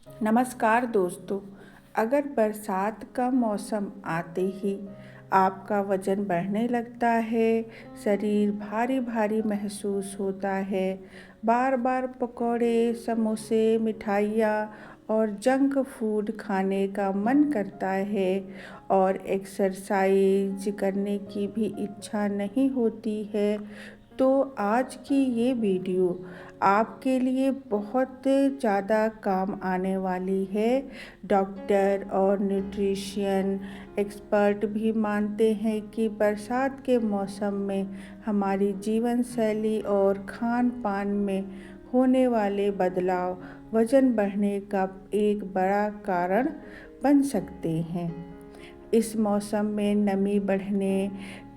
नमस्कार दोस्तों। अगर बरसात का मौसम आते ही आपका वज़न बढ़ने लगता है, शरीर भारी भारी महसूस होता है, बार बार पकौड़े, समोसे, मिठाइयाँ और जंक फूड खाने का मन करता है और एक्सरसाइज करने की भी इच्छा नहीं होती है, तो आज की ये वीडियो आपके लिए बहुत ज़्यादा काम आने वाली है। डॉक्टर और न्यूट्रिशन एक्सपर्ट भी मानते हैं कि बरसात के मौसम में हमारी जीवन शैली और खान पान में होने वाले बदलाव वज़न बढ़ने का एक बड़ा कारण बन सकते हैं। इस मौसम में नमी बढ़ने,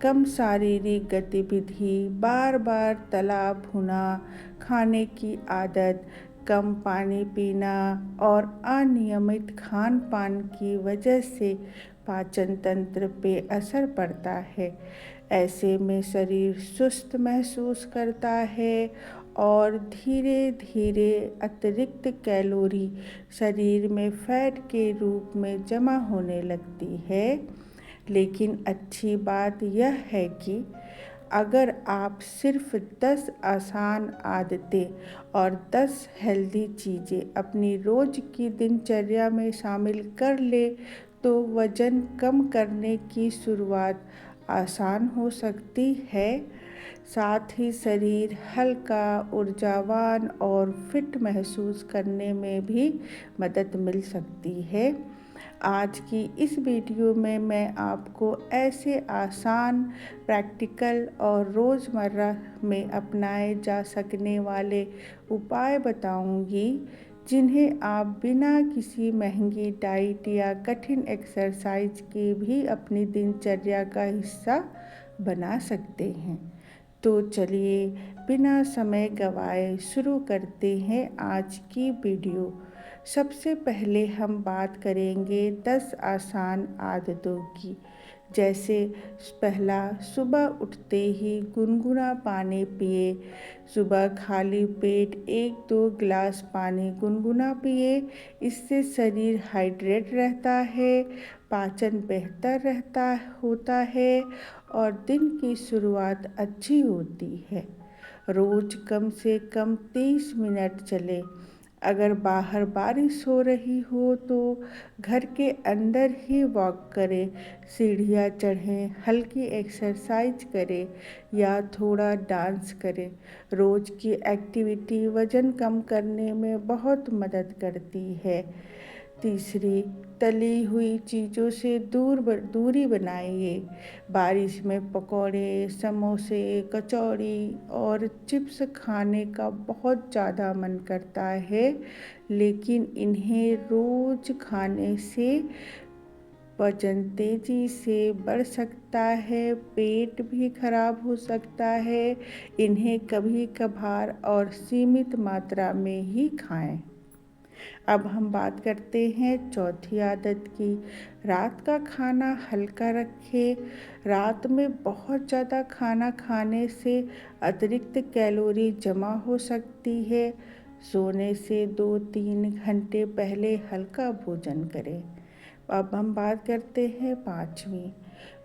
कम शारीरिक गतिविधि, बार बार तला भुना खाने की आदत, कम पानी पीना और अनियमित खान पान की वजह से पाचन तंत्र पे असर पड़ता है। ऐसे में शरीर सुस्त महसूस करता है और धीरे धीरे अतिरिक्त कैलोरी शरीर में फैट के रूप में जमा होने लगती है। लेकिन अच्छी बात यह है कि अगर आप सिर्फ 10 आसान आदतें और 10 हेल्दी चीज़ें अपनी रोज़ की दिनचर्या में शामिल कर ले, तो वज़न कम करने की शुरुआत आसान हो सकती है। साथ ही शरीर हल्का, ऊर्जावान और फिट महसूस करने में भी मदद मिल सकती है। आज की इस वीडियो में मैं आपको ऐसे आसान, प्रैक्टिकल और रोज़मर्रा में अपनाए जा सकने वाले उपाय बताऊंगी, जिन्हें आप बिना किसी महंगी डाइट या कठिन एक्सरसाइज के भी अपनी दिनचर्या का हिस्सा बना सकते हैं। तो चलिए बिना समय गवाए शुरू करते हैं आज की वीडियो। सबसे पहले हम बात करेंगे 10 आसान आदतों की। जैसे पहला, सुबह उठते ही गुनगुना पानी पिए। सुबह खाली पेट 1-2 गिलास पानी गुनगुना पिए। इससे शरीर हाइड्रेट रहता है, पाचन बेहतर होता है और दिन की शुरुआत अच्छी होती है। रोज कम से कम 30 मिनट चले। अगर बाहर बारिश हो रही हो तो घर के अंदर ही वॉक करें, सीढ़ियाँ चढ़ें, हल्की एक्सरसाइज करें या थोड़ा डांस करें। रोज़ की एक्टिविटी वज़न कम करने में बहुत मदद करती है। तीसरी, तली हुई चीज़ों से दूरी बनाइए। बारिश में पकौड़े, समोसे, कचौड़ी और चिप्स खाने का बहुत ज़्यादा मन करता है, लेकिन इन्हें रोज़ खाने से वजन तेज़ी से बढ़ सकता है, पेट भी खराब हो सकता है। इन्हें कभी कभार और सीमित मात्रा में ही खाएं। अब हम बात करते हैं चौथी आदत की। रात का खाना हल्का रखें। रात में बहुत ज़्यादा खाना खाने से अतिरिक्त कैलोरी जमा हो सकती है। सोने से 2-3 घंटे पहले हल्का भोजन करें। अब हम बात करते हैं पाँचवीं,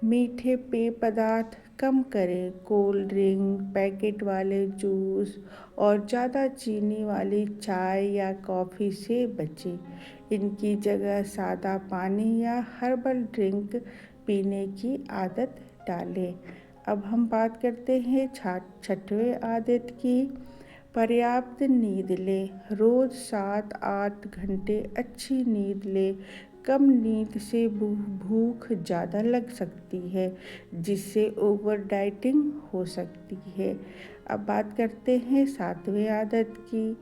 मीठे पेय पदार्थ कम करें। कोल्ड ड्रिंक, पैकेट वाले जूस और ज़्यादा चीनी वाली चाय या कॉफ़ी से बचें। इनकी जगह सादा पानी या हर्बल ड्रिंक पीने की आदत डालें। अब हम बात करते हैं छठवें आदत की। पर्याप्त नींद लें। रोज़ 7-8 घंटे अच्छी नींद लें। कम नींद से भूख ज़्यादा लग सकती है, जिससे ओवर डाइटिंग हो सकती है। अब बात करते हैं सातवें आदत की।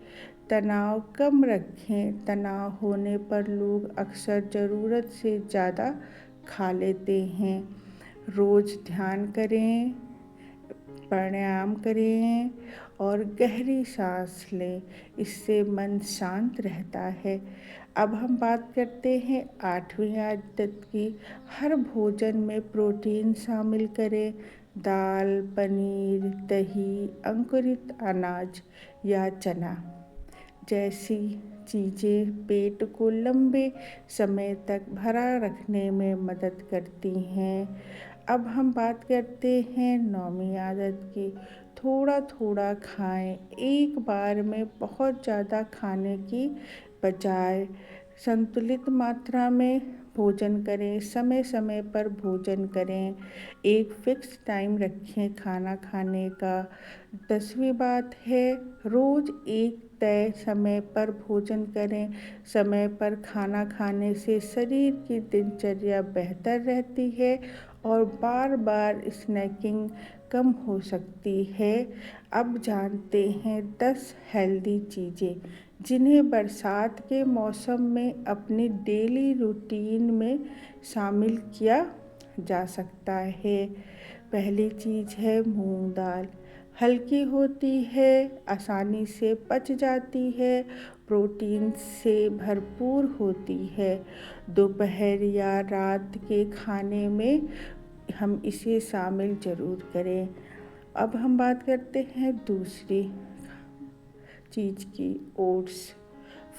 तनाव कम रखें। तनाव होने पर लोग अक्सर ज़रूरत से ज़्यादा खा लेते हैं। रोज़ ध्यान करें, प्राणायाम करें और गहरी सांस लें। इससे मन शांत रहता है। अब हम बात करते हैं आठवीं आदत की। हर भोजन में प्रोटीन शामिल करें। दाल, पनीर, दही, अंकुरित अनाज या चना जैसी चीज़ें पेट को लंबे समय तक भरा रखने में मदद करती हैं। अब हम बात करते हैं 9वीं आदत की। थोड़ा थोड़ा खाएं। एक बार में बहुत ज़्यादा खाने की बजाय संतुलित मात्रा में भोजन करें। समय समय पर भोजन करें। एक फिक्स टाइम रखें खाना खाने का। 10वीं बात है, रोज़ एक तय समय पर भोजन करें। समय पर खाना खाने से शरीर की दिनचर्या बेहतर रहती है और बार बार स्नैकिंग कम हो सकती है। अब जानते हैं 10 हेल्दी चीज़ें जिन्हें बरसात के मौसम में अपनी डेली रूटीन में शामिल किया जा सकता है। पहली चीज़ है मूंग दाल। हल्की होती है, आसानी से पच जाती है, प्रोटीन से भरपूर होती है। दोपहर या रात के खाने में हम इसे शामिल ज़रूर करें। अब हम बात करते हैं दूसरी चीज़ की, ओट्स।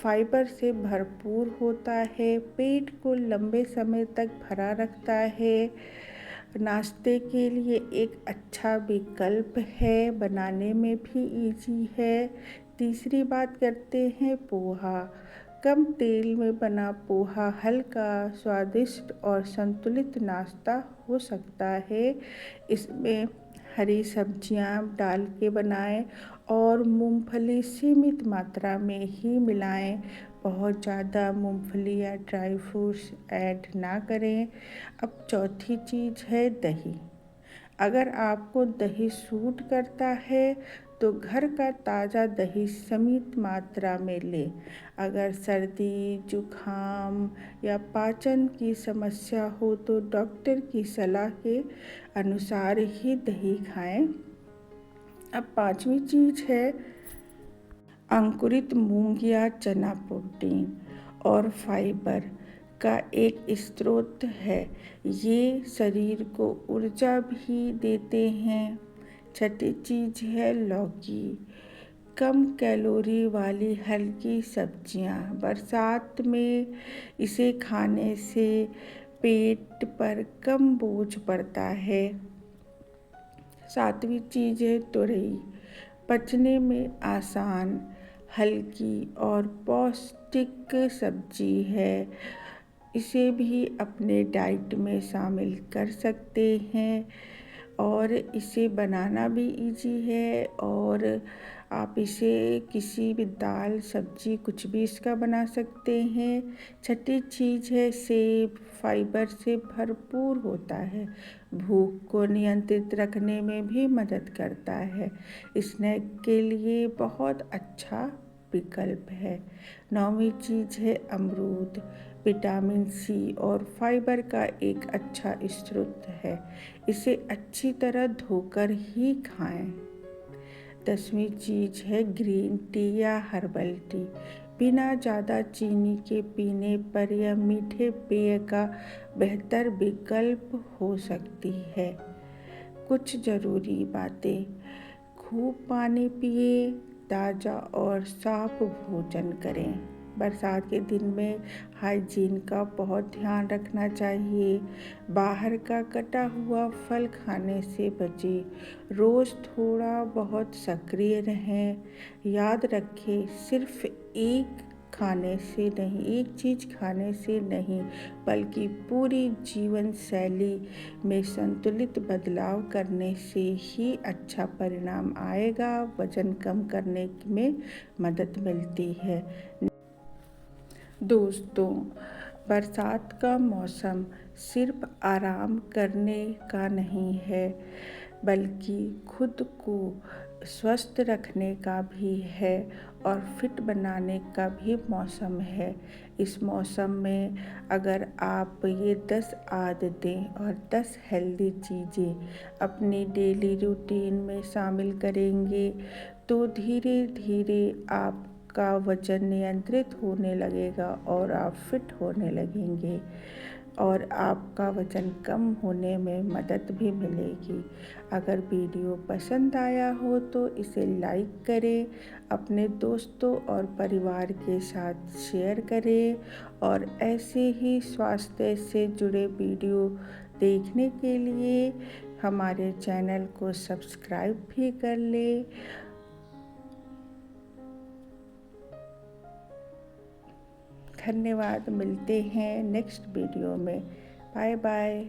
फाइबर से भरपूर होता है, पेट को लंबे समय तक भरा रखता है, नाश्ते के लिए एक अच्छा विकल्प है, बनाने में भी इजी है। तीसरी बात करते हैं पोहा। कम तेल में बना पोहा हल्का, स्वादिष्ट और संतुलित नाश्ता हो सकता है। इसमें हरी सब्जियां डाल के बनाएं और मूंगफली सीमित मात्रा में ही मिलाएं। बहुत ज़्यादा मूंगफली या ड्राई फ्रूट्स ऐड ना करें। अब चौथी चीज़ है दही। अगर आपको दही सूट करता है तो घर का ताज़ा दही सीमित मात्रा में लें। अगर सर्दी, जुखाम या पाचन की समस्या हो तो डॉक्टर की सलाह के अनुसार ही दही खाएं। अब 5वीं चीज़ है अंकुरित मूंग या चना। प्रोटीन और फाइबर का एक स्रोत है। ये शरीर को ऊर्जा भी देते हैं। छठी चीज़ है लौकी। कम कैलोरी वाली हल्की सब्जियां। बरसात में इसे खाने से पेट पर कम बोझ पड़ता है। 7वीं चीज़ है तुरई। पचने में आसान, हल्की और पौष्टिक सब्जी है। इसे भी अपने डाइट में शामिल कर सकते हैं और इसे बनाना भी इजी है और आप इसे किसी भी दाल, सब्जी कुछ भी इसका बना सकते हैं। छठी चीज़ है सेब। फाइबर से भरपूर होता है, भूख को नियंत्रित रखने में भी मदद करता है। स्नैक के लिए बहुत अच्छा विकल्प है। 9वीं चीज़ है अमरूद। विटामिन सी और फाइबर का एक अच्छा स्रोत है। इसे अच्छी तरह धोकर ही खाएं। 10वीं चीज़ है ग्रीन टी या हर्बल टी। बिना ज़्यादा चीनी के पीने पर यह मीठे पेय का बेहतर विकल्प हो सकती है। कुछ ज़रूरी बातें, खूब पानी पिए, ताज़ा और साफ भोजन करें। बरसात के दिन में हाइजीन का बहुत ध्यान रखना चाहिए। बाहर का कटा हुआ फल खाने से बचें। रोज़ थोड़ा बहुत सक्रिय रहें। याद रखें, सिर्फ एक चीज़ खाने से नहीं बल्कि पूरी जीवन शैली में संतुलित बदलाव करने से ही अच्छा परिणाम आएगा। वजन कम करने में मदद मिलती है। दोस्तों, बरसात का मौसम सिर्फ आराम करने का नहीं है बल्कि खुद को स्वस्थ रखने का भी है और फिट बनाने का भी मौसम है। इस मौसम में अगर आप ये 10 आदतें और 10 हेल्दी चीज़ें अपनी डेली रूटीन में शामिल करेंगे तो धीरे धीरे आप आपका वज़न नियंत्रित होने लगेगा और आप फिट होने लगेंगे और आपका वज़न कम होने में मदद भी मिलेगी। अगर वीडियो पसंद आया हो तो इसे लाइक करें, अपने दोस्तों और परिवार के साथ शेयर करें और ऐसे ही स्वास्थ्य से जुड़े वीडियो देखने के लिए हमारे चैनल को सब्सक्राइब भी कर लें। धन्यवाद, मिलते हैं नेक्स्ट वीडियो में। Bye bye.